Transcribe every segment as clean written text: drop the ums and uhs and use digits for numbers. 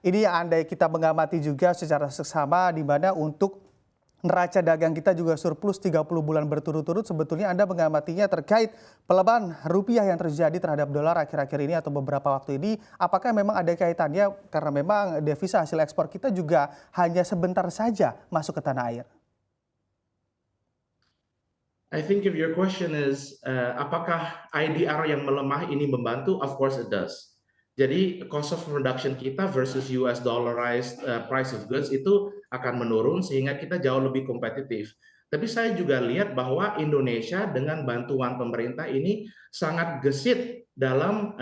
Ini yang andai kita mengamati juga secara seksama di mana untuk neraca dagang kita juga surplus 30 bulan berturut-turut, sebetulnya Anda mengamatinya terkait pelemahan rupiah yang terjadi terhadap dolar akhir-akhir ini atau beberapa waktu ini, apakah memang ada kaitannya karena memang devisa hasil ekspor kita juga hanya sebentar saja masuk ke tanah air? I think if your question is apakah IDR yang melemah ini membantu? Of course it does. Jadi cost of production kita versus US dollarized price of goods itu akan menurun sehingga kita jauh lebih kompetitif. Tapi saya juga lihat bahwa Indonesia dengan bantuan pemerintah ini sangat gesit dalam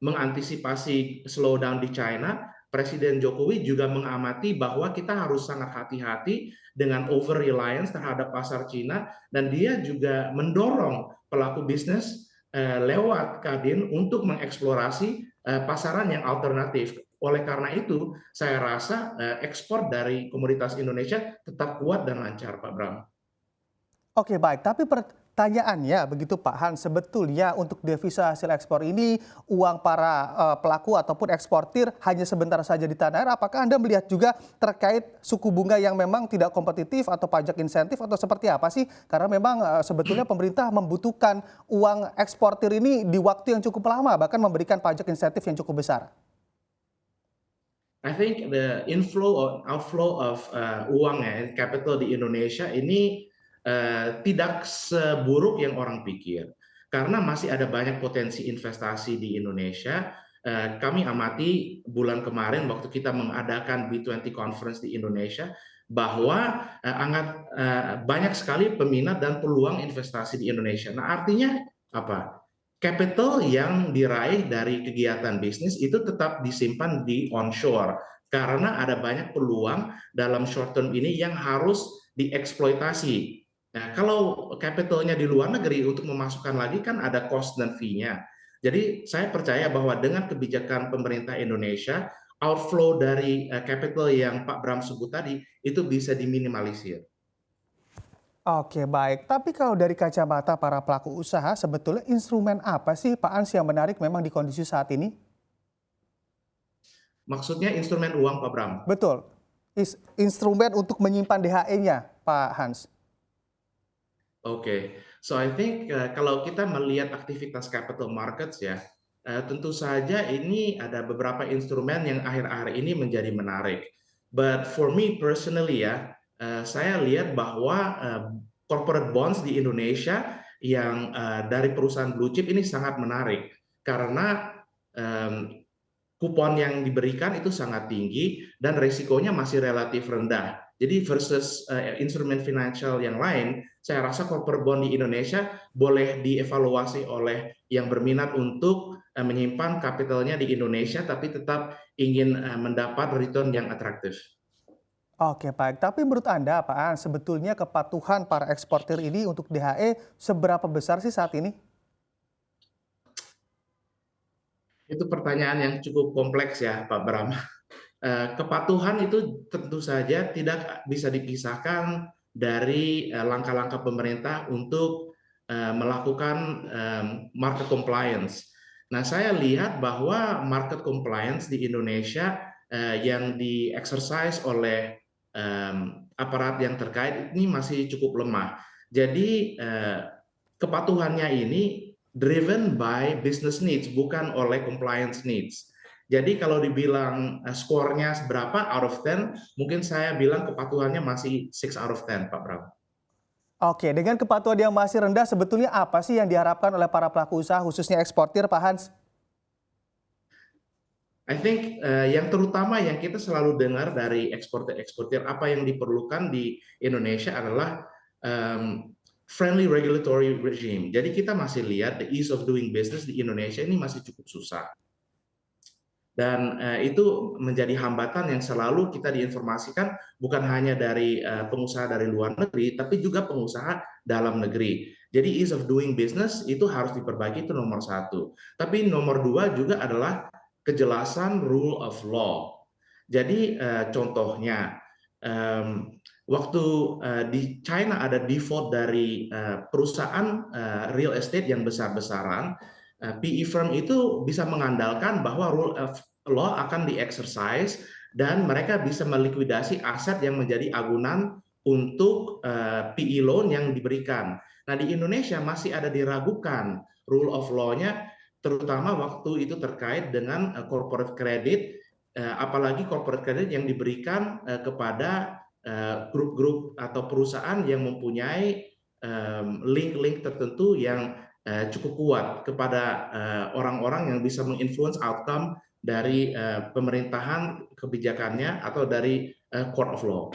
mengantisipasi slowdown di China. Presiden Jokowi juga mengamati bahwa kita harus sangat hati-hati dengan over reliance terhadap pasar Cina, dan dia juga mendorong pelaku bisnis lewat Kadin untuk mengeksplorasi pasaran yang alternatif. Oleh karena itu, saya rasa ekspor dari komoditas Indonesia tetap kuat dan lancar, Pak Bram. Oke, baik, tapi pertanyaannya begitu Pak Hans, sebetulnya untuk devisa hasil ekspor ini uang para pelaku ataupun eksportir hanya sebentar saja di tanah air, apakah Anda melihat juga terkait suku bunga yang memang tidak kompetitif atau pajak insentif atau seperti apa sih? Karena memang sebetulnya pemerintah membutuhkan uang eksportir ini di waktu yang cukup lama, bahkan memberikan pajak insentif yang cukup besar. I think the inflow or outflow of uang ya, capital di Indonesia ini tidak seburuk yang orang pikir. Karena masih ada banyak potensi investasi di Indonesia. Kami amati bulan kemarin waktu kita mengadakan B20 Conference di Indonesia, bahwa banyak sekali peminat dan peluang investasi di Indonesia. Nah, artinya apa? Capital yang diraih dari kegiatan bisnis itu tetap disimpan di onshore karena ada banyak peluang dalam short term ini yang harus dieksploitasi. Nah, kalau capitalnya di luar negeri untuk memasukkan lagi kan ada cost dan fee-nya. Jadi saya percaya bahwa dengan kebijakan pemerintah Indonesia, outflow dari capital yang Pak Bram sebut tadi itu bisa diminimalisir. Oke, baik. Tapi kalau dari kacamata para pelaku usaha, sebetulnya instrumen apa sih Pak Ans yang menarik memang di kondisi saat ini? Maksudnya instrumen uang, Pak Bram. Betul. Instrumen untuk menyimpan DHE-nya, Pak Hans. Oke, so I think kalau kita melihat aktivitas capital markets ya, tentu saja ini ada beberapa instrumen yang akhir-akhir ini menjadi menarik. But for me personally ya, saya lihat bahwa corporate bonds di Indonesia yang dari perusahaan blue chip ini sangat menarik karena em, kupon yang diberikan itu sangat tinggi dan resikonya masih relatif rendah. Jadi versus instrumen finansial yang lain, saya rasa corporate bond di Indonesia boleh dievaluasi oleh yang berminat untuk menyimpan kapitalnya di Indonesia tapi tetap ingin mendapat return yang atraktif. Oke, baik. Tapi menurut Anda, Pak Hans, sebetulnya kepatuhan para eksportir ini untuk DHE seberapa besar sih saat ini? Itu pertanyaan yang cukup kompleks ya, Pak Bram. Kepatuhan itu tentu saja tidak bisa dipisahkan dari langkah-langkah pemerintah untuk melakukan market compliance. Nah, saya lihat bahwa market compliance di Indonesia yang di-exercise oleh aparat yang terkait ini masih cukup lemah. Jadi kepatuhannya ini driven by business needs, bukan oleh compliance needs. Jadi kalau dibilang skornya berapa out of 10, mungkin saya bilang kepatuhannya masih 6 out of 10, Pak Bram. Oke, dengan kepatuhan yang masih rendah, sebetulnya apa sih yang diharapkan oleh para pelaku usaha, khususnya eksportir, Pak Hans? I think yang terutama yang kita selalu dengar dari eksportir-eksportir, apa yang diperlukan di Indonesia adalah friendly regulatory regime. Jadi kita masih lihat the ease of doing business di Indonesia ini masih cukup susah. Dan itu menjadi hambatan yang selalu kita diinformasikan bukan hanya dari pengusaha dari luar negeri, tapi juga pengusaha dalam negeri. Jadi ease of doing business itu harus diperbaiki, itu nomor satu. Tapi nomor dua juga adalah kejelasan rule of law. Jadi contohnya, waktu di China ada default dari perusahaan real estate yang besar-besaran, PE firm itu bisa mengandalkan bahwa law akan di-exercise dan mereka bisa melikuidasi aset yang menjadi agunan untuk PE loan yang diberikan. Nah, di Indonesia masih ada diragukan rule of law-nya, terutama waktu itu terkait dengan corporate credit, apalagi corporate credit yang diberikan kepada grup-grup atau perusahaan yang mempunyai link-link tertentu yang cukup kuat kepada orang-orang yang bisa menginfluence outcome dari pemerintahan kebijakannya atau dari court of law.